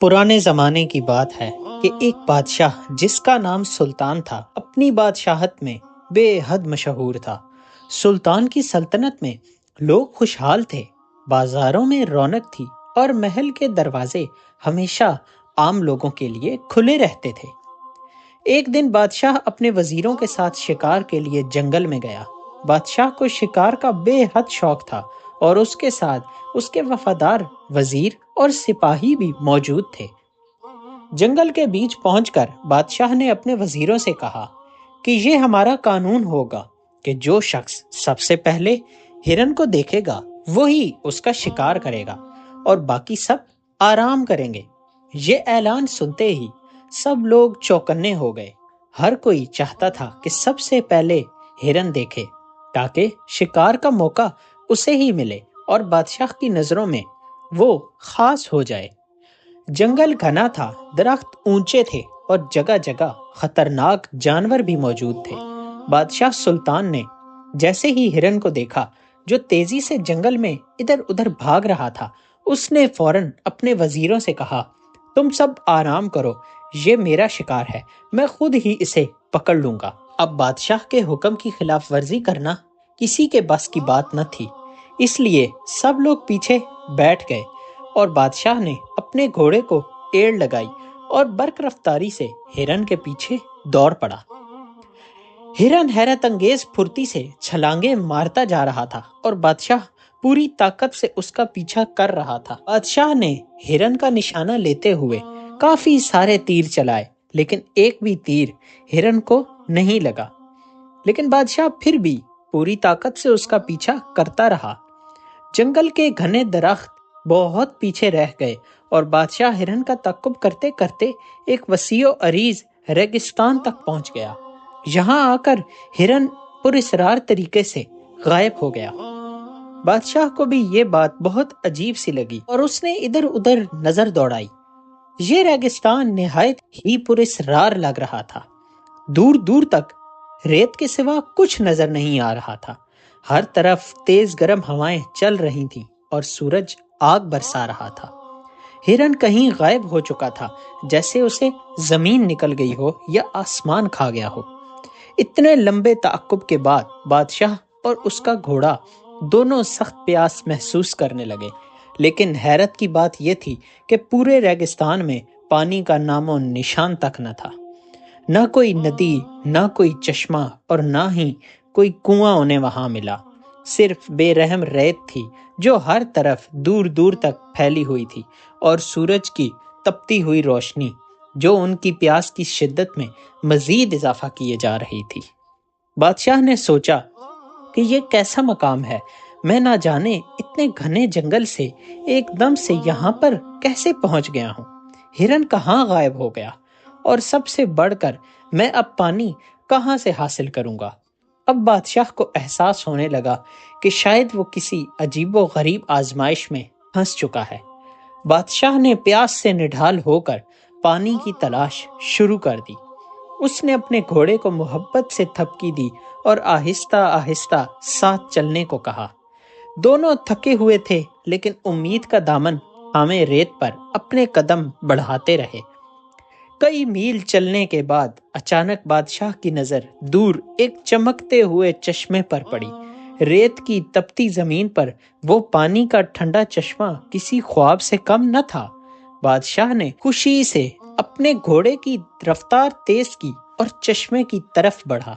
پرانے زمانے کی بات ہے کہ ایک بادشاہ جس کا نام سلطان تھا اپنی بادشاہت میں بے حد مشہور تھا۔ سلطان کی سلطنت میں لوگ خوشحال تھے، بازاروں میں رونق تھی اور محل کے دروازے ہمیشہ عام لوگوں کے لیے کھلے رہتے تھے۔ ایک دن بادشاہ اپنے وزیروں کے ساتھ شکار کے لیے جنگل میں گیا۔ بادشاہ کو شکار کا بے حد شوق تھا اور اس کے ساتھ اس کے وفادار وزیر اور سپاہی بھی موجود تھے۔ جنگل کے بیچ پہنچ کر بادشاہ نے اپنے وزیروں سے کہا کہ یہ ہمارا قانون ہوگا کہ جو شخص سب سے پہلے ہرن کو دیکھے گا وہی اس کا شکار کرے گا اور باقی سب آرام کریں گے۔ یہ اعلان سنتے ہی سب لوگ چوکنے ہو گئے۔ ہر کوئی چاہتا تھا کہ سب سے پہلے ہرن دیکھے تاکہ شکار کا موقع اسے ہی ملے اور بادشاہ کی نظروں میں وہ خاص ہو جائے۔ جنگل گھنا تھا، درخت اونچے تھے اور جگہ جگہ خطرناک جانور بھی موجود تھے۔ بادشاہ سلطان نے جیسے ہی ہرن کو دیکھا جو تیزی سے جنگل میں ادھر ادھر بھاگ رہا تھا، اس نے فوراً اپنے وزیروں سے کہا، تم سب آرام کرو، یہ میرا شکار ہے، میں خود ہی اسے پکڑ لوں گا۔ اب بادشاہ کے حکم کی خلاف ورزی کرنا کسی کے بس کی بات نہ تھی، اس لیے سب لوگ پیچھے بیٹھ گئے اور بادشاہ نے اپنے گھوڑے کو ایڑ لگائی اور برق رفتاری سے ہرن کے پیچھے دوڑ پڑا۔ ہرن حیرت انگیز پھرتی سے چھلانگیں مارتا جا رہا تھا اور بادشاہ پوری طاقت سے اس کا پیچھا کر رہا تھا۔ بادشاہ نے ہرن کا نشانہ لیتے ہوئے کافی سارے تیر چلائے، لیکن ایک بھی تیر ہرن کو نہیں لگا۔ لیکن بادشاہ پھر بھی پوری طاقت سے اس کا پیچھا کرتا رہا۔ جنگل کے گھنے درخت بہت پیچھے رہ گئے اور بادشاہ ہرن کا تعقب کرتے کرتے ایک وسیع و عریض ریگستان تک پہنچ گیا۔ یہاں آ کر ہرن پراسرار طریقے سے غائب ہو گیا۔ بادشاہ کو بھی یہ بات بہت عجیب سی لگی اور اس نے ادھر ادھر نظر دوڑائی۔ یہ ریگستان نہایت ہی پراسرار لگ رہا تھا۔ دور دور تک ریت کے سوا کچھ نظر نہیں آ رہا تھا۔ ہر طرف تیز گرم ہوائیں چل رہی تھیں اور سورج آگ برسا رہا تھا۔ ہرن کہیں غائب ہو چکا تھا، جیسے اسے زمین نکل گئی ہو یا آسمان کھا گیا ہو۔ اتنے لمبے تعاقب کے بعد بادشاہ اور اس کا گھوڑا دونوں سخت پیاس محسوس کرنے لگے، لیکن حیرت کی بات یہ تھی کہ پورے ریگستان میں پانی کا نام و نشان تک نہ تھا۔ نہ کوئی ندی، نہ کوئی چشمہ اور نہ ہی کوئی کنواں انہیں وہاں ملا۔ صرف بے رحم ریت تھی جو ہر طرف دور دور تک پھیلی ہوئی تھی اور سورج کی تپتی ہوئی روشنی جو ان کی پیاس کی شدت میں مزید اضافہ کیے جا رہی تھی۔ بادشاہ نے سوچا کہ یہ کیسا مقام ہے، میں نہ جانے اتنے گھنے جنگل سے ایک دم سے یہاں پر کیسے پہنچ گیا ہوں، ہرن کہاں غائب ہو گیا، اور سب سے بڑھ کر میں اب پانی کہاں سے حاصل کروں گا۔ اب بادشاہ کو احساس ہونے لگا کہ شاید وہ کسی عجیب و غریب آزمائش میں پھنس چکا ہے۔ بادشاہ نے پیاس سے نڈھال ہو کر پانی کی تلاش شروع کر دی۔ اس نے اپنے گھوڑے کو محبت سے تھپکی دی اور آہستہ آہستہ ساتھ چلنے کو کہا۔ دونوں تھکے ہوئے تھے لیکن امید کا دامن تھامے ریت پر اپنے قدم بڑھاتے رہے۔ کئی میل چلنے کے بعد اچانک بادشاہ کی نظر دور ایک چمکتے ہوئے چشمے پر پڑی۔ ریت کی تپتی زمین پر وہ پانی کا ٹھنڈا چشمہ کسی خواب سے کم نہ تھا۔ بادشاہ نے خوشی سے اپنے گھوڑے کی رفتار تیز کی اور چشمے کی طرف بڑھا۔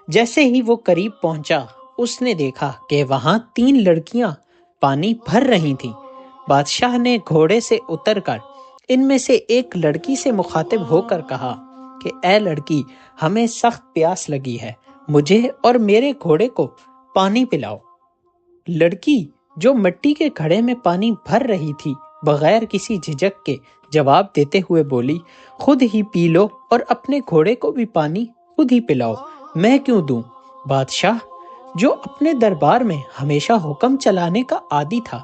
جیسے ہی وہ قریب پہنچا، اس نے دیکھا کہ وہاں 3 لڑکیاں پانی بھر رہی تھیں۔ بادشاہ نے گھوڑے سے اتر کر ان میں سے ایک لڑکی سے مخاطب ہو کر کہا کہ اے لڑکی، ہمیں سخت پیاس لگی ہے، مجھے اور میرے گھوڑے کو پانی پلاؤ۔ لڑکی جو مٹی کے گھڑے میں پانی بھر رہی تھی بغیر کسی جھجک کے جواب دیتے ہوئے بولی، خود ہی پی لو اور اپنے گھوڑے کو بھی پانی خود ہی پلاؤ، میں کیوں دوں؟ بادشاہ جو اپنے دربار میں ہمیشہ حکم چلانے کا عادی تھا،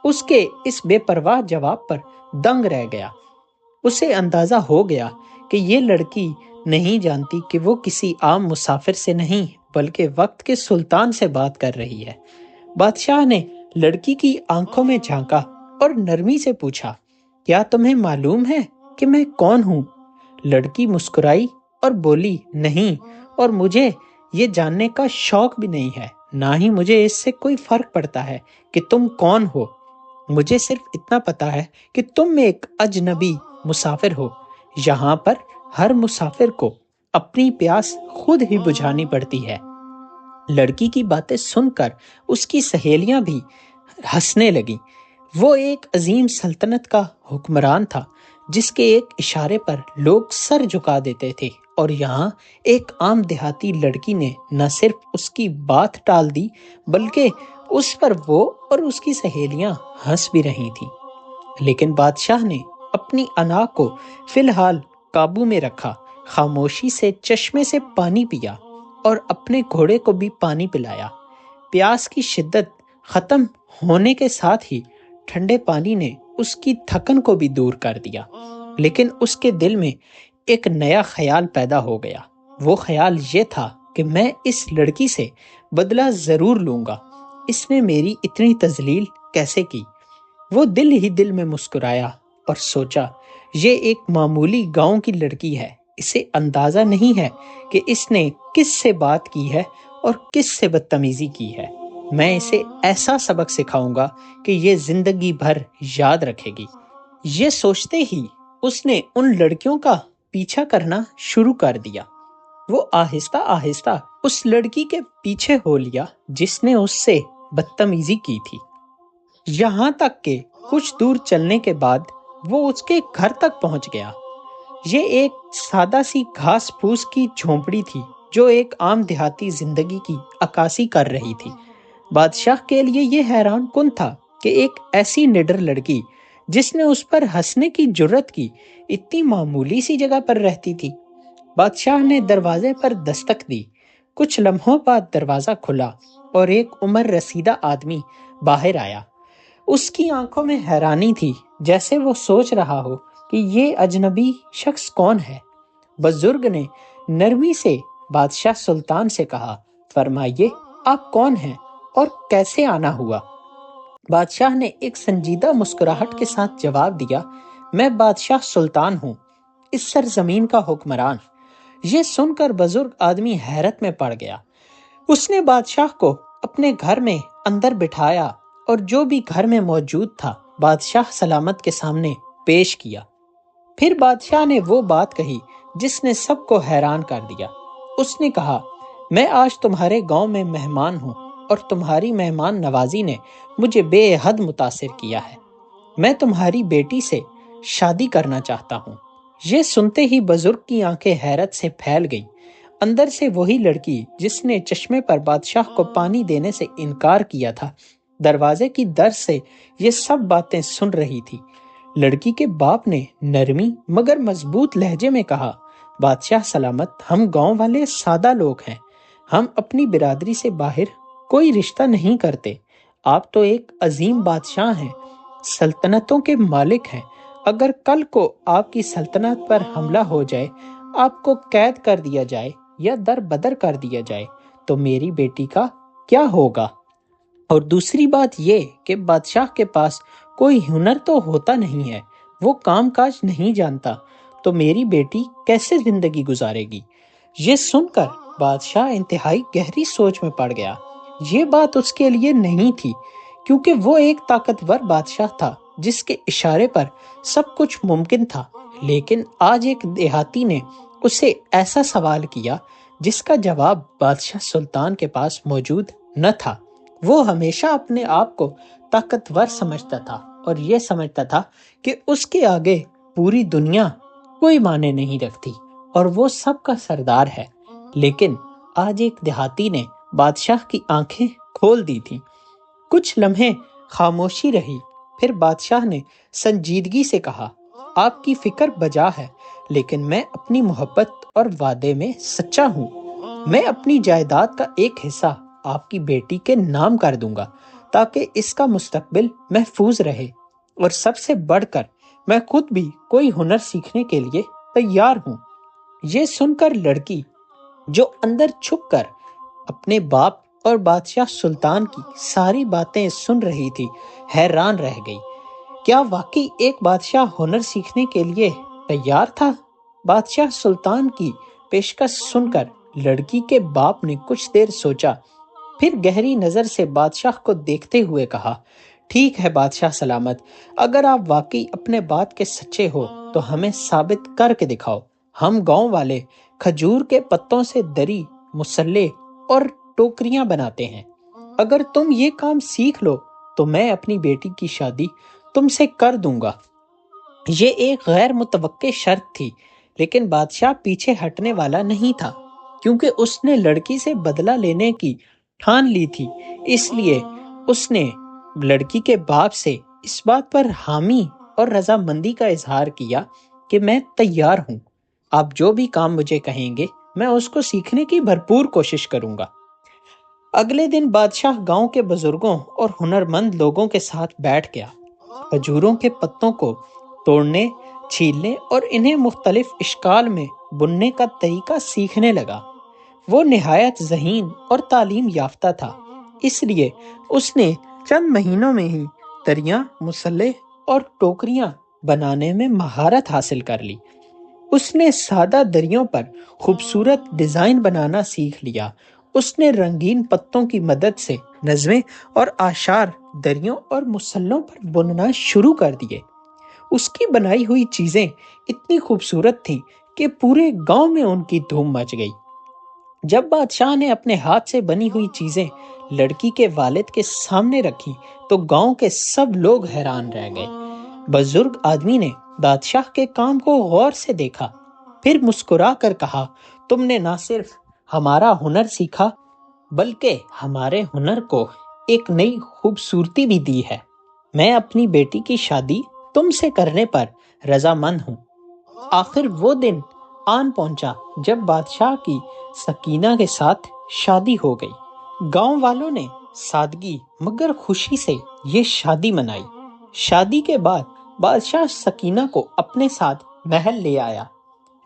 اس کے اس بے پرواہ جواب پر دنگ رہ گیا۔ اسے اندازہ ہو گیا کہ یہ لڑکی نہیں جانتی کہ وہ کسی عام مسافر سے نہیں بلکہ وقت کے سلطان سے بات کر رہی ہے۔ بادشاہ نے لڑکی کی آنکھوں میں جھانکا اور نرمی سے پوچھا، کیا تمہیں معلوم ہے کہ میں کون ہوں؟ لڑکی مسکرائی اور بولی، نہیں، اور مجھے یہ جاننے کا شوق بھی نہیں ہے، نہ ہی مجھے اس سے کوئی فرق پڑتا ہے کہ تم کون ہو۔ مجھے صرف اتنا پتا ہے کہ تم ایک اجنبی مسافر ہو۔ یہاں پر ہر مسافر کو اپنی پیاس خود ہی بجھانی پڑتی ہے۔ لڑکی کی باتیں سن کر اس کی سہیلیاں بھی ہنسنے لگیں۔ وہ ایک عظیم سلطنت کا حکمران تھا جس کے ایک اشارے پر لوگ سر جھکا دیتے تھے، اور یہاں ایک عام دیہاتی لڑکی نے نہ صرف اس کی بات ٹال دی بلکہ اس پر وہ اور اس کی سہیلیاں ہنس بھی رہی تھیں۔ لیکن بادشاہ نے اپنی انا کو فی الحال قابو میں رکھا، خاموشی سے چشمے سے پانی پیا اور اپنے گھوڑے کو بھی پانی پلایا۔ پیاس کی شدت ختم ہونے کے ساتھ ہی ٹھنڈے پانی نے اس کی تھکن کو بھی دور کر دیا، لیکن اس کے دل میں ایک نیا خیال پیدا ہو گیا۔ وہ خیال یہ تھا کہ میں اس لڑکی سے بدلہ ضرور لوں گا، اس نے میری اتنی تذلیل کیسے کی؟ وہ دل ہی دل میں مسکرایا اور سوچا، یہ ایک معمولی گاؤں کی لڑکی ہے، اسے اندازہ نہیں ہے کہ اس نے کس سے بات کی ہے اور کس سے بدتمیزی کی ہے۔ میں اسے ایسا سبق سکھاؤں گا کہ یہ زندگی بھر یاد رکھے گی۔ یہ سوچتے ہی اس نے ان لڑکیوں کا پیچھا کرنا شروع کر دیا۔ وہ آہستہ آہستہ اس لڑکی کے پیچھے ہو لیا جس نے اس سے بدتمیزی کی تھی، یہاں تک کہ کچھ دور چلنے کے بعد وہ اس کے گھر تک پہنچ گیا۔ یہ ایک سادہ سی گھاس پھوس کی جھونپڑی تھی جو ایک عام دیہاتی زندگی کی عکاسی کر رہی تھی۔ بادشاہ کے لیے یہ حیران کن تھا کہ ایک ایسی نڈر لڑکی جس نے اس پر ہنسنے کی جرت کی، اتنی معمولی سی جگہ پر رہتی تھی۔ بادشاہ نے دروازے پر دستک دی۔ کچھ لمحوں بعد دروازہ کھلا اور ایک عمر رسیدہ آدمی باہر آیا۔ اس کی آنکھوں میں حیرانی تھی، جیسے وہ سوچ رہا ہو کہ یہ اجنبی شخص کون ہے۔ بزرگ نے نرمی سے بادشاہ سلطان سے کہا، فرمائیے آپ کون ہیں اور کیسے آنا ہوا؟ بادشاہ نے ایک سنجیدہ مسکراہٹ کے ساتھ جواب دیا، میں بادشاہ سلطان ہوں، اس سرزمین کا حکمران۔ یہ سن کر بزرگ آدمی حیرت میں پڑ گیا۔ اس نے بادشاہ کو اپنے گھر میں اندر بٹھایا اور جو بھی گھر میں موجود تھا بادشاہ سلامت کے سامنے پیش کیا۔ پھر بادشاہ نے وہ بات کہی جس نے سب کو حیران کر دیا۔ اس نے کہا، میں آج تمہارے گاؤں میں مہمان ہوں اور تمہاری مہمان نوازی نے مجھے بے حد متاثر کیا ہے۔ میں تمہاری بیٹی سے شادی کرنا چاہتا ہوں۔ یہ سنتے ہی بزرگ کی آنکھیں حیرت سے پھیل گئیں۔ اندر سے وہی لڑکی جس نے چشمے پر بادشاہ کو پانی دینے سے انکار کیا تھا، دروازے کی در سے یہ سب باتیں سن رہی تھی۔ لڑکی کے باپ نے نرمی مگر مضبوط لہجے میں کہا، بادشاہ سلامت، ہم گاؤں والے سادہ لوگ ہیں، ہم اپنی برادری سے باہر کوئی رشتہ نہیں کرتے۔ آپ تو ایک عظیم بادشاہ ہیں، سلطنتوں کے مالک ہیں۔ اگر کل کو آپ کی سلطنت پر حملہ ہو جائے، آپ کو قید کر دیا جائے یا در بدر کر دیا جائے تو میری بیٹی کا کیا ہوگا؟ اور دوسری بات یہ کہ بادشاہ کے پاس کوئی ہنر تو ہوتا نہیں ہے، وہ کام کاج نہیں جانتا، تو میری بیٹی کیسے زندگی گزارے گی؟ یہ سن کر بادشاہ انتہائی گہری سوچ میں پڑ گیا۔ یہ بات اس کے لیے نہیں تھی، کیونکہ وہ ایک طاقتور بادشاہ تھا جس کے اشارے پر سب کچھ ممکن تھا۔ لیکن آج ایک دیہاتی نے اسے ایسا سوال کیا جس کا جواب بادشاہ سلطان کے پاس موجود نہ تھا۔ وہ ہمیشہ اپنے آپ کو طاقتور سمجھتا تھا اور یہ سمجھتا تھا کہ اس کے آگے پوری دنیا کوئی معنی نہیں رکھتی اور وہ سب کا سردار ہے۔ لیکن آج ایک دیہاتی نے بادشاہ کی آنکھیں کھول دی تھیں۔ کچھ لمحے خاموشی رہی، پھر بادشاہ نے سنجیدگی سے کہا، آپ کی فکر بجا ہے، لیکن میں اپنی محبت اور وعدے میں سچا ہوں۔ میں اپنی جائیداد کا ایک حصہ آپ کی بیٹی کے نام کر دوں گا تاکہ اس کا مستقبل محفوظ رہے، اور سب سے بڑھ کر میں خود بھی کوئی ہنر سیکھنے کے لیے تیار ہوں۔ یہ سن کر لڑکی جو اندر چھپ کر اپنے باپ اور بادشاہ سلطان کی ساری باتیں سن رہی تھی حیران رہ گئی۔ کیا واقعی ایک بادشاہ ہنر سیکھنے کے لیے تیار تھا؟ بادشاہ سلطان کی پیشکش سن کر لڑکی کے باپ نے کچھ دیر سوچا، پھر گہری نظر سے بادشاہ کو دیکھتے ہوئے کہا، ٹھیک ہے بادشاہ سلامت، اگر آپ واقعی اپنے بات کے سچے ہو تو ہمیں ثابت کر کے دکھاؤ۔ ہم گاؤں والے کھجور کے پتوں سے دری، مسلح اور ٹوکریاں بناتے ہیں۔ اگر تم یہ کام سیکھ لو تو میں اپنی بیٹی کی شادی تم سے کر دوں گا۔ یہ ایک غیر متوقع شرط تھی، لیکن بادشاہ پیچھے ہٹنے والا نہیں تھا، کیونکہ اس نے لڑکی سے بدلہ لینے کی ٹھان لی تھی۔ اس لیے اس نے لڑکی کے باپ سے اس بات پر حامی اور رضامندی کا اظہار کیا کہ میں تیار ہوں، آپ جو بھی کام مجھے کہیں گے میں اس کو سیکھنے کی بھرپور کوشش کروں گا۔ اگلے دن بادشاہ گاؤں کے بزرگوں اور ہنرمند لوگوں کے ساتھ بیٹھ گیا، کھجوروں کے پتوں کو توڑنے، چھیلنے اور انہیں مختلف اشکال میں بننے کا طریقہ سیکھنے لگا۔ وہ نہایت ذہین اور تعلیم یافتہ تھا، اس لیے اس نے چند مہینوں میں ہی دریاں، مسلح اور ٹوکریاں بنانے میں مہارت حاصل کر لی۔ اس نے سادہ دریوں پر خوبصورت ڈیزائن بنانا سیکھ لیا۔ اس نے رنگین پتوں کی مدد سے نظمیں اور اعشار دریوں اور مسلوں پر بننا شروع کر دیے۔ اس کی بنائی ہوئی چیزیں اتنی خوبصورت تھیں کہ پورے گاؤں میں ان کی دھوم مچ گئی۔ جب بادشاہ نے اپنے ہاتھ سے بنی ہوئی چیزیں لڑکی کے والد کے سامنے رکھی تو گاؤں کے سب لوگ حیران رہ گئے۔ بزرگ آدمی نے بادشاہ کے کام کو غور سے دیکھا، پھر مسکرا کر کہا، تم نے نہ صرف ہمارا ہنر سیکھا بلکہ ہمارے ہنر کو ایک نئی خوبصورتی بھی دی ہے۔ میں اپنی بیٹی کی شادی تم سے کرنے پر رضامند ہوں۔ آخر وہ دن آن پہنچا جب بادشاہ کی سکینہ کے ساتھ شادی ہو گئی۔ گاؤں والوں نے سادگی مگر خوشی سے یہ شادی منائی۔ شادی کے بعد بادشاہ سکینہ کو اپنے ساتھ محل لے آیا۔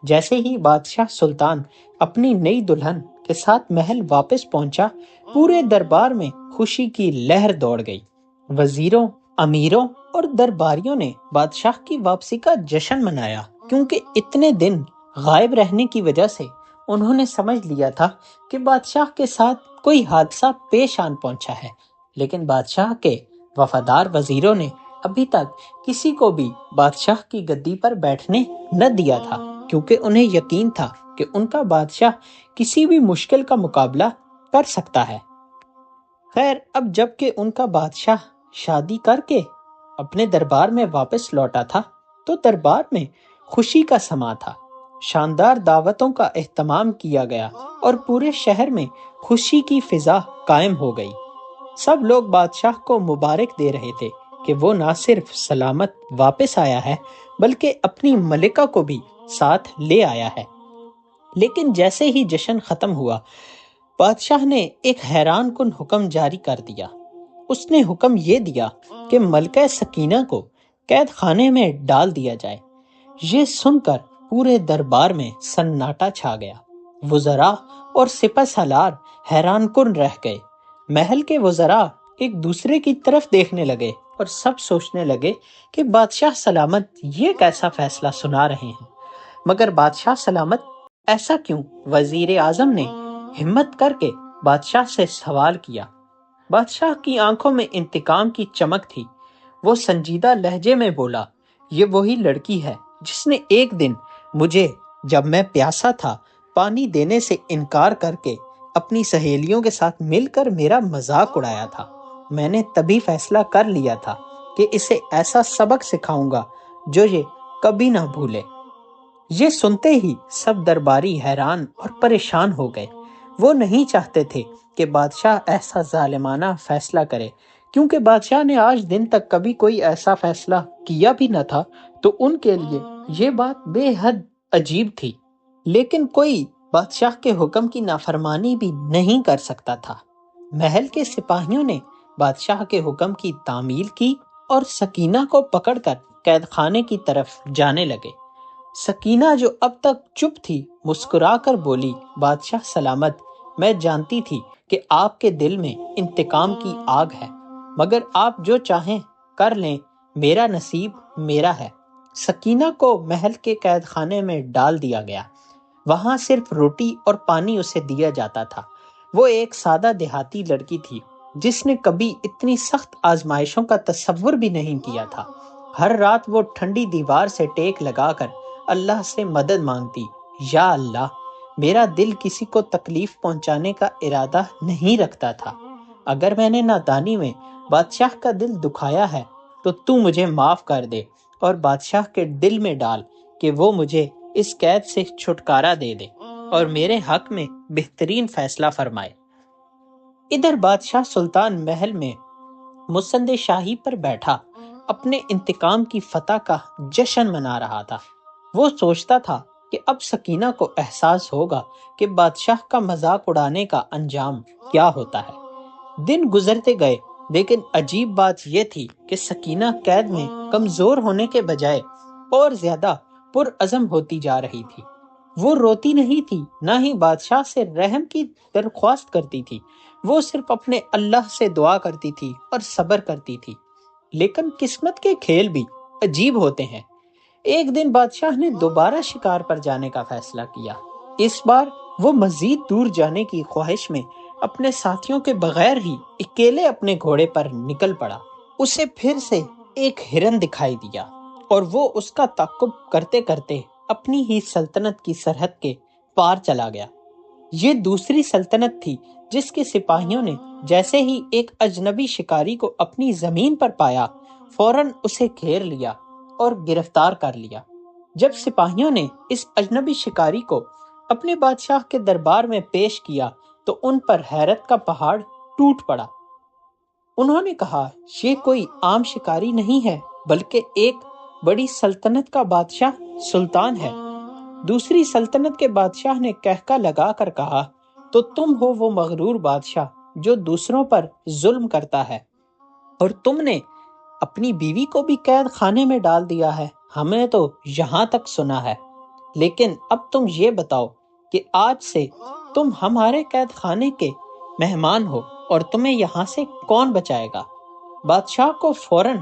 جیسے ہی بادشاہ سلطان اپنی نئی دلہن کے ساتھ محل واپس پہنچا، پورے دربار میں خوشی کی لہر دوڑ گئی۔ وزیروں، امیروں اور درباریوں نے بادشاہ کی واپسی کا جشن منایا، کیونکہ اتنے دن غائب رہنے کی وجہ سے انہوں نے سمجھ لیا تھا کہ بادشاہ کے ساتھ کوئی حادثہ پیش آن پہنچا ہے۔ لیکن بادشاہ کے وفادار وزیروں نے ابھی تک کسی کو بھی بادشاہ کی گدی پر بیٹھنے نہ دیا تھا، کیونکہ انہیں یقین تھا کہ ان کا بادشاہ کسی بھی مشکل کا مقابلہ کر سکتا ہے۔ خیر، اب جب کہ ان کا بادشاہ شادی کر کے اپنے دربار میں واپس لوٹا تھا تو دربار میں خوشی کا سما تھا۔ شاندار دعوتوں کا اہتمام کیا گیا اور پورے شہر میں خوشی کی فضا قائم ہو گئی۔ سب لوگ بادشاہ کو مبارک دے رہے تھے کہ وہ نہ صرف سلامت واپس آیا ہے بلکہ اپنی ملکہ کو بھی ساتھ لے آیا ہے۔ لیکن جیسے ہی جشن ختم ہوا، بادشاہ نے ایک حیران کن حکم جاری کر دیا۔ اس نے حکم یہ دیا کہ ملکہ سکینہ کو قید خانے میں ڈال دیا جائے۔ یہ سن کر پورے دربار میں سناٹا چھا گیا۔ وزراء اور سپہ سالار حیران کن رہ گئے۔ محل کے وزراء ایک دوسرے کی طرف دیکھنے لگے اور سب سوچنے لگے کہ بادشاہ سلامت یہ کیسا فیصلہ سنا رہے ہیں۔ مگر بادشاہ سلامت ایسا کیوں؟ وزیر اعظم نے ہمت کر کے بادشاہ سے سوال کیا۔ بادشاہ کی آنکھوں میں انتقام کی چمک تھی۔ وہ سنجیدہ لہجے میں بولا، یہ وہی لڑکی ہے جس نے ایک دن مجھے جب میں پیاسا تھا پانی دینے سے انکار کر کے اپنی سہیلیوں کے ساتھ مل کر میرا مذاق اڑایا تھا۔ میں نے تبھی فیصلہ کر لیا تھا کہ اسے ایسا سبق سکھاؤں گا جو یہ کبھی نہ بھولے۔ یہ سنتے ہی سب درباری حیران اور پریشان ہو گئے۔ وہ نہیں چاہتے تھے کہ بادشاہ ایسا ظالمانہ فیصلہ کرے، کیونکہ بادشاہ نے آج دن تک کبھی کوئی ایسا فیصلہ کیا بھی نہ تھا، تو ان کے لیے یہ بات بے حد عجیب تھی۔ لیکن کوئی بادشاہ کے حکم کی نافرمانی بھی نہیں کر سکتا تھا۔ محل کے سپاہیوں نے بادشاہ کے حکم کی تعمیل کی اور سکینہ کو پکڑ کر قید خانے کی طرف جانے لگے۔ سکینہ جو اب تک چپ تھی مسکرا کر بولی، بادشاہ سلامت، میں جانتی تھی کہ آپ کے دل میں انتقام کی آگ ہے، مگر آپ جو چاہیں کر لیں، میرا نصیب میرا ہے۔ سکینہ کو محل کے قید خانے میں ڈال دیا گیا۔ وہاں صرف روٹی اور پانی اسے دیا جاتا تھا۔ وہ ایک سادہ دیہاتی لڑکی تھی جس نے کبھی اتنی سخت آزمائشوں کا تصور بھی نہیں کیا تھا۔ ہر رات وہ ٹھنڈی دیوار سے ٹیک لگا کر اللہ سے مدد مانگتی، یا اللہ، میرا دل کسی کو تکلیف پہنچانے کا ارادہ نہیں رکھتا تھا۔ اگر میں نے نادانی میں بادشاہ کا دل دکھایا ہے تو مجھے معاف کر دے اور بادشاہ کے دل میں ڈال کہ وہ مجھے اس قید سے چھٹکارا دے دے اور میرے حق میں بہترین فیصلہ فرمائے۔ ادھر بادشاہ سلطان محل میں مسند شاہی پر بیٹھا اپنے انتقام کی فتح کا جشن منا رہا تھا۔ وہ سوچتا تھا کہ اب سکینہ کو احساس ہوگا کہ بادشاہ کا مذاق اڑانے کا انجام کیا ہوتا ہے۔ دن گزرتے گئے، لیکن عجیب بات یہ تھی کہ سکینہ قید میں کمزور ہونے کے بجائے اور زیادہ پرعزم ہوتی جا رہی تھی۔ وہ روتی نہیں تھی، نہ ہی بادشاہ سے رحم کی درخواست کرتی تھی۔ وہ صرف اپنے اللہ سے دعا کرتی تھی اور صبر کرتی تھی۔ لیکن قسمت کے کھیل بھی عجیب ہوتے ہیں۔ ایک دن بادشاہ نے دوبارہ شکار پر جانے کا فیصلہ کیا۔ اس بار وہ مزید دور جانے کی خواہش میں اپنے ساتھیوں کے بغیر ہی اکیلے اپنے گھوڑے پر نکل پڑا۔ اسے پھر سے ایک ہرن دکھائی دیا اور وہ اس کا تعقب کرتے کرتے اپنی ہی سلطنت کی سرحد کے پار چلا گیا۔ یہ دوسری سلطنت تھی جس کے سپاہیوں نے جیسے ہی ایک اجنبی شکاری کو اپنی زمین پر پایا، فوراً اسے گھیر لیا اور گرفتار کر لیا۔ جب سپاہیوں نے اس اجنبی شکاری کو اپنے بادشاہ کے دربار میں پیش کیا تو ان پر حیرت کا پہاڑ ٹوٹ پڑا۔ انہوں نے کہا، یہ کوئی عام شکاری نہیں ہے بلکہ ایک بڑی سلطنت کا بادشاہ سلطان ہے۔ دوسری سلطنت کے بادشاہ نے کہکا لگا کر کہا، تو تم ہو وہ مغرور بادشاہ جو دوسروں پر ظلم کرتا ہے، اور تم نے اپنی بیوی کو بھی قید خانے میں ڈال دیا ہے۔ ہمیں تو یہاں تک سنا ہے، لیکن اب تم یہ بتاؤ کہ آج سے تم ہمارے قید خانے کے مہمان ہو اور تمہیں یہاں سے کون بچائے گا؟ بادشاہ کو فوراً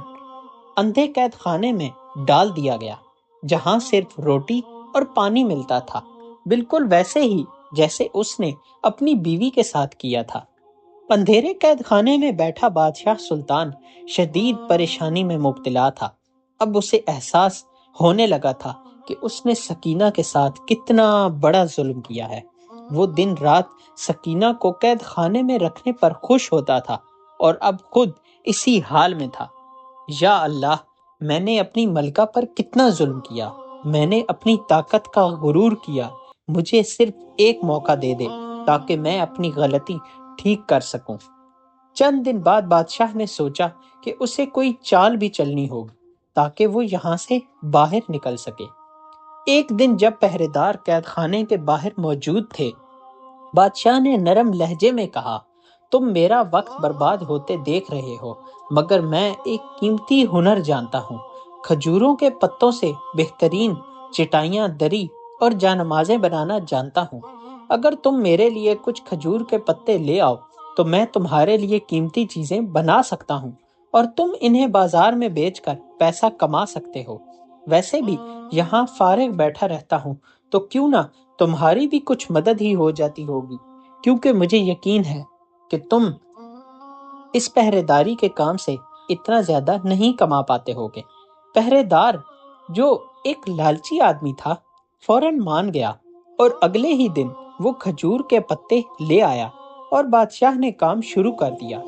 اندھے قید خانے میں ڈال دیا گیا، جہاں صرف روٹی اور پانی ملتا تھا، بالکل ویسے ہی جیسے اس نے اپنی بیوی کے ساتھ کیا تھا۔ اندھیرے قید خانے میں بیٹھا بادشاہ سلطان شدید پریشانی میں مبتلا تھا۔ اب اسے احساس ہونے لگا تھا کہ اس نے سکینہ کے ساتھ کتنا بڑا ظلم کیا ہے۔ وہ دن رات سکینہ کو قید خانے میں رکھنے پر خوش ہوتا تھا اور اب خود اسی حال میں تھا۔ یا اللہ، میں نے اپنی ملکہ پر کتنا ظلم کیا، میں نے اپنی طاقت کا غرور کیا۔ مجھے صرف ایک موقع دے دے تاکہ میں اپنی غلطی ٹھیک کر سکوں۔ چند دن بعد بادشاہ نے سوچا کہ اسے کوئی چال بھی چلنی ہوگی تاکہ وہ یہاں سے باہر نکل سکے۔ ایک دن جب پہرے دار قید خانے کے باہر موجود تھے، بادشاہ نے نرم لہجے میں کہا، تم میرا وقت برباد ہوتے دیکھ رہے ہو، مگر میں ایک قیمتی ہنر جانتا ہوں۔ کھجوروں کے پتوں سے بہترین چٹائیاں، دری اور جانمازیں بنانا جانتا ہوں۔ اگر تم میرے لیے کچھ کھجور کے پتے لے آؤ تو میں تمہارے لیے قیمتی چیزیں بنا سکتا ہوں اور تم انہیں بازار میں بیچ کر پیسہ کما سکتے ہو۔ ویسے بھی یہاں فارغ بیٹھا رہتا ہوں تو کیوں نہ تمہاری بھی کچھ مدد ہی ہو جاتی ہوگی، کیونکہ مجھے یقین ہے کہ تم اس پہرے داری کے کام سے اتنا زیادہ نہیں کما پاتے ہوگے۔ پہرے دار، جو ایک لالچی آدمی تھا، فوراً مان گیا اور اگلے ہی دن وہ کھجور کے پتے لے آیا اور بادشاہ نے کام شروع کر دیا۔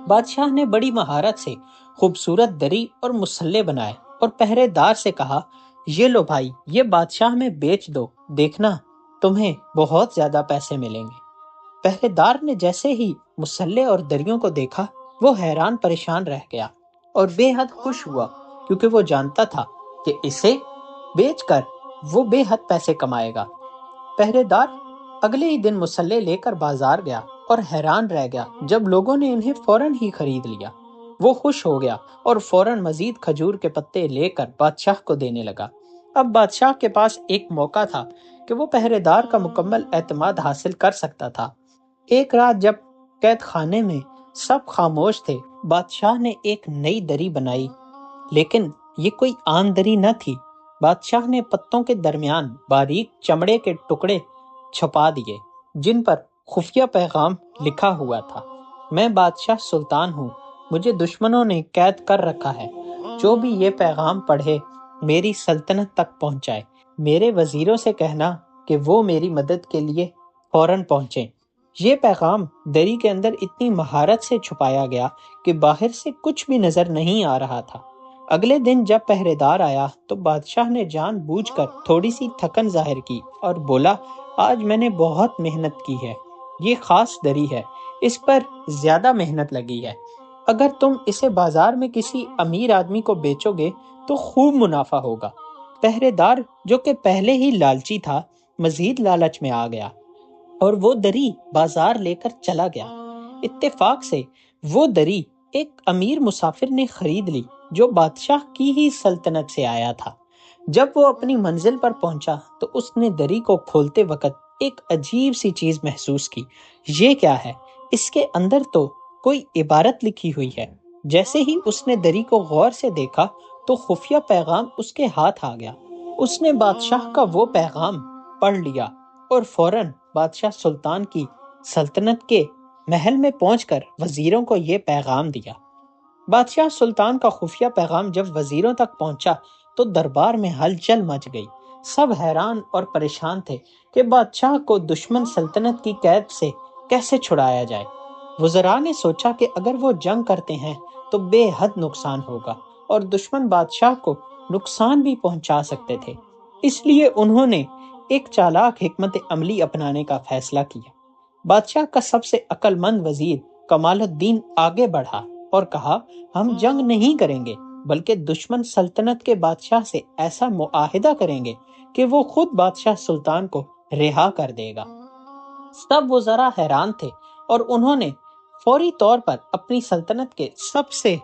بادشاہ نے بڑی مہارت سے خوبصورت دری اور مسلے بنائے اور پہرے دار سے کہا، یہ لو بھائی، یہ بادشاہ میں بیچ دو، دیکھنا تمہیں بہت زیادہ پیسے ملیں گے۔ پہرے دار نے جیسے ہی مسلے اور دریوں کو دیکھا، وہ حیران پریشان رہ گیا اور بے حد خوش ہوا، کیونکہ وہ جانتا تھا کہ اسے بیچ کر وہ بے حد پیسے کمائے گا۔ پہرے دار اگلے ہی دن مسلے لے کر بازار گیا اور حیران رہ گیا جب لوگوں نے انہیں فوراً ہی خرید لیا۔ وہ خوش ہو گیا اور فوراً مزید کھجور کے پتے لے کر بادشاہ کو دینے لگا۔ اب بادشاہ کے پاس ایک موقع تھا کہ وہ پہرے دار کا مکمل اعتماد حاصل کر سکتا تھا۔ ایک رات جب قید خانے میں سب خاموش تھے، بادشاہ نے ایک نئی دری بنائی لیکن یہ کوئی عام دری نہ تھی۔ بادشاہ نے پتوں کے درمیان باریک چمڑے کے ٹکڑے چھپا دیے جن پر خفیہ پیغام لکھا ہوا تھا: میں بادشاہ سلطان ہوں، مجھے دشمنوں نے قید کر رکھا ہے، جو بھی یہ پیغام پڑھے میری سلطنت تک پہنچائے، میرے وزیروں سے کہنا کہ وہ میری مدد کے لیے فوراً پہنچیں۔ یہ پیغام دری کے اندر اتنی مہارت سے چھپایا گیا کہ باہر سے کچھ بھی نظر نہیں آ رہا تھا۔ اگلے دن جب پہرے دار آیا تو بادشاہ نے جان بوجھ کر تھوڑی سی تھکن ظاہر کی اور بولا: آج میں نے بہت محنت کی ہے، یہ خاص دری ہے، اس پر زیادہ محنت لگی ہے، اگر تم اسے بازار میں کسی امیر آدمی کو بیچو گے تو خوب منافع ہوگا۔ پہرے دار، جو کہ پہلے ہی لالچی تھا، مزید لالچ میں آ گیا اور وہ دری بازار لے کر چلا گیا۔ اتفاق سے وہ دری ایک امیر مسافر نے خرید لی جو بادشاہ کی ہی سلطنت سے آیا تھا۔ جب وہ اپنی منزل پر پہنچا تو اس نے دری کو کھولتے وقت ایک عجیب سی چیز محسوس کی۔ یہ کیا ہے؟ اس کے اندر تو کوئی عبارت لکھی ہوئی ہے۔ جیسے ہی اس نے دری کو غور سے دیکھا تو خفیہ پیغام اس کے ہاتھ آ گیا۔ اس نے بادشاہ کا وہ پیغام پڑھ لیا اور فوراً بادشاہ سلطان کی سلطنت کے محل میں پہنچ کر وزیروں کو یہ پیغام دیا۔ بادشاہ سلطان کا خفیہ پیغام جب وزیروں تک پہنچا تو دربار میں ہلچل مچ گئی۔ سب حیران اور پریشان تھے کہ بادشاہ کو دشمن سلطنت کی قید سے کیسے چھڑایا جائے۔ وزراء نے سوچا کہ اگر وہ جنگ کرتے ہیں تو بے حد نقصان ہوگا اور دشمن بادشاہ کو نقصان بھی پہنچا سکتے تھے۔ اس لیے انہوں نے ایک چالاک حکمت عملی اپنانے کا فیصلہ کیا۔ بادشاہ کا سب سے عقل مند وزیر کمال الدین آگے بڑھا اور کہا: ہم جنگ نہیں کریں گے بلکہ دشمن سلطنت کے بادشاہ سے ایسا معاہدہ کریں گے کہ وہ خود بادشاہ سلطان کو رہا کر دے گا۔ سب وزراء حیران تھے اور انہوں نے فوری طور پر اپنی سلطنت کے سب سے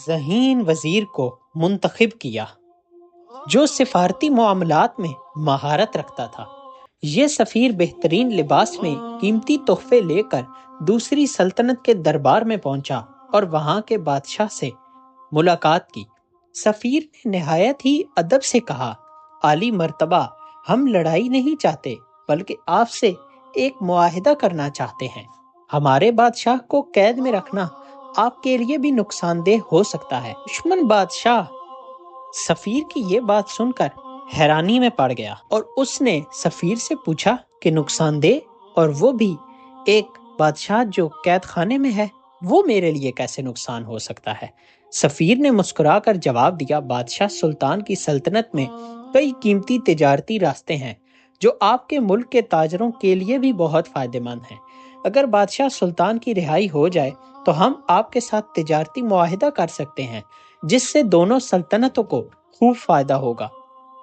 ذہین وزیر کو منتخب کیا جو سفارتی معاملات میں مہارت رکھتا تھا۔ یہ سفیر بہترین لباس میں قیمتی تحفے لے کر دوسری سلطنت کے دربار میں پہنچا اور وہاں کے بادشاہ سے ملاقات کی۔ سفیر نے نہایت ہی ادب سے کہا: عالی مرتبہ، ہم لڑائی نہیں چاہتے بلکہ آپ سے ایک معاہدہ کرنا چاہتے ہیں۔ ہمارے بادشاہ کو قید میں رکھنا آپ کے لیے بھی نقصان دہ ہو سکتا ہے۔ دشمن بادشاہ سفیر کی یہ بات سن کر حیرانی میں پڑ گیا اور اس نے سفیر سے پوچھا کہ نقصان دہ، اور وہ بھی ایک بادشاہ جو قید خانے میں ہے، وہ میرے لیے کیسے نقصان ہو سکتا ہے؟ سفیر نے مسکرا کر جواب دیا: بادشاہ سلطان کی سلطنت میں کئی قیمتی تجارتی راستے ہیں جو آپ کے ملک کے تاجروں کے لیے بھی بہت فائدہ مند ہیں۔ اگر بادشاہ سلطان کی رہائی ہو جائے تو ہم آپ کے ساتھ تجارتی معاہدہ کر سکتے ہیں جس سے دونوں سلطنتوں کو خوب فائدہ ہوگا۔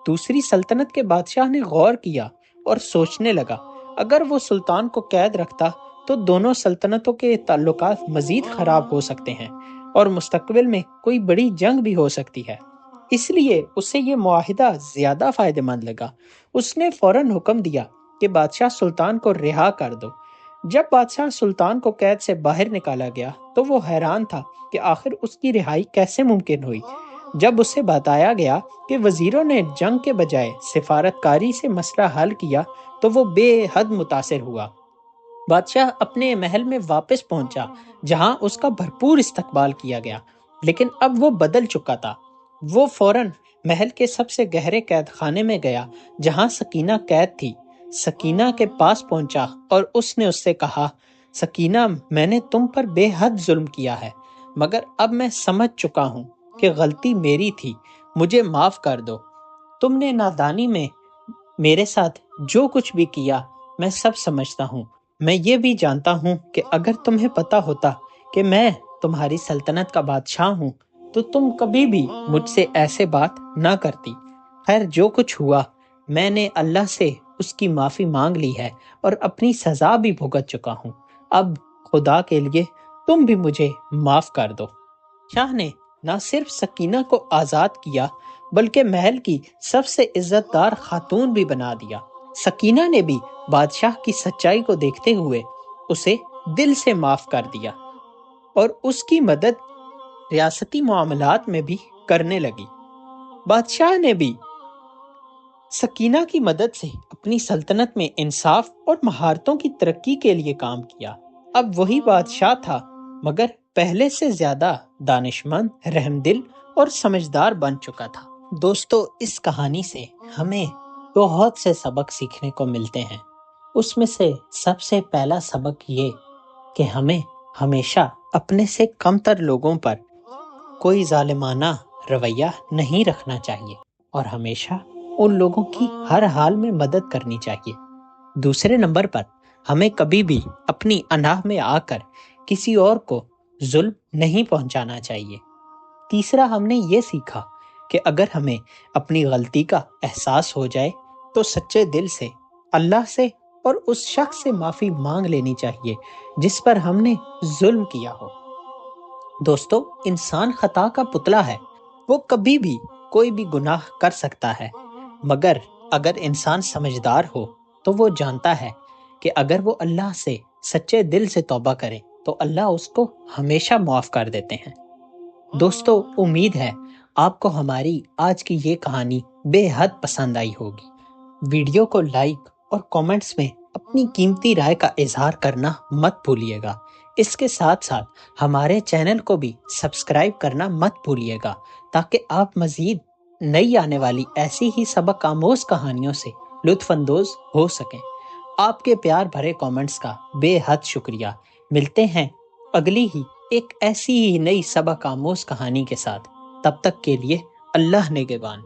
دوسری سلطنت کے بادشاہ نے غور کیا اور سوچنے لگا، اگر وہ سلطان کو قید رکھتا تو دونوں سلطنتوں کے تعلقات مزید خراب ہو سکتے ہیں اور مستقبل میں کوئی بڑی جنگ بھی ہو سکتی ہے۔ اس لیے اسے یہ معاہدہ زیادہ فائدہ مند لگا۔ اس نے فوراً حکم دیا کہ بادشاہ سلطان کو رہا کر دو۔ جب بادشاہ سلطان کو قید سے باہر نکالا گیا تو وہ حیران تھا کہ آخر اس کی رہائی کیسے ممکن ہوئی۔ جب اسے بتایا گیا کہ وزیروں نے جنگ کے بجائے سفارت کاری سے مسئلہ حل کیا تو وہ بے حد متاثر ہوا۔ بادشاہ اپنے محل میں واپس پہنچا جہاں اس کا بھرپور استقبال کیا گیا، لیکن اب وہ بدل چکا تھا۔ وہ فوراً محل کے سب سے گہرے قید خانے میں گیا جہاں سکینہ قید تھی۔ سکینہ کے پاس پہنچا اور اس نے اس سے کہا: سکینہ، میں نے تم پر بے حد ظلم کیا ہے، مگر اب میں سمجھ چکا ہوں کہ غلطی میری تھی، مجھے معاف کر دو۔ تم نے نادانی میں میرے ساتھ جو کچھ بھی کیا میں سب سمجھتا ہوں۔ میں یہ بھی جانتا ہوں کہ اگر تمہیں پتا ہوتا کہ میں تمہاری سلطنت کا بادشاہ ہوں تو تم کبھی بھی مجھ سے ایسے بات نہ کرتی۔ خیر، جو کچھ ہوا میں نے اللہ سے اس کی معافی مانگ لی ہے اور اپنی سزا بھی بھگت چکا ہوں۔ اب خدا کے لیے تم بھی مجھے معاف کر دو۔ شاہ نے نہ صرف سکینہ کو آزاد کیا بلکہ محل کی سب سے عزت دار خاتون بھی بنا دیا۔ سکینہ نے بھی بادشاہ کی سچائی کو دیکھتے ہوئے اسے دل سے معاف کر دیا اور اس کی مدد ریاستی معاملات میں بھی کرنے لگی۔ بادشاہ نے بھی سکینہ کی مدد سے اپنی سلطنت میں انصاف اور مہارتوں کی ترقی کے لیے کام کیا۔ اب وہی بادشاہ تھا، مگر پہلے سے زیادہ دانشمند، رحم دل اور سمجھدار بن چکا تھا۔ دوستو، اس کہانی سے ہمیں بہت سے سبق سیکھنے کو ملتے ہیں۔ اس میں سے سب سے پہلا سبق یہ کہ ہمیں ہمیشہ اپنے سے کم تر لوگوں پر کوئی ظالمانہ رویہ نہیں رکھنا چاہیے اور ہمیشہ ان لوگوں کی ہر حال میں مدد کرنی چاہیے۔ دوسرے نمبر پر ہمیں کبھی بھی اپنی انا میں آ کر کسی اور کو ظلم نہیں پہنچانا چاہیے۔ تیسرا، ہم نے یہ سیکھا کہ اگر ہمیں اپنی غلطی کا احساس ہو جائے تو سچے دل سے اللہ سے اور اس شخص سے معافی مانگ لینی چاہیے جس پر ہم نے ظلم کیا ہو۔ دوستو، انسان خطا کا پتلا ہے، وہ کبھی بھی کوئی بھی گناہ کر سکتا ہے، مگر اگر انسان سمجھدار ہو تو وہ جانتا ہے کہ اگر وہ اللہ سے سچے دل سے توبہ کرے تو اللہ اس کو ہمیشہ معاف کر دیتے ہیں۔ دوستو، امید ہے آپ کو ہماری آج کی یہ کہانی بے حد پسند آئی ہوگی۔ ویڈیو کو لائک اور کامنٹس میں اپنی قیمتی رائے کا اظہار کرنا مت بھولیے گا۔ اس کے ساتھ ساتھ ہمارے چینل کو بھی سبسکرائب کرنا مت بھولیے گا تاکہ آپ مزید نئی آنے والی ایسی ہی سبق آموز کہانیوں سے لطف اندوز ہو سکیں۔ آپ کے پیار بھرے کامنٹس کا بے حد شکریہ۔ ملتے ہیں اگلی ہی ایک ایسی ہی نئی سبق آموز کہانی کے ساتھ۔ تب تک کے لیے اللہ نگہبان۔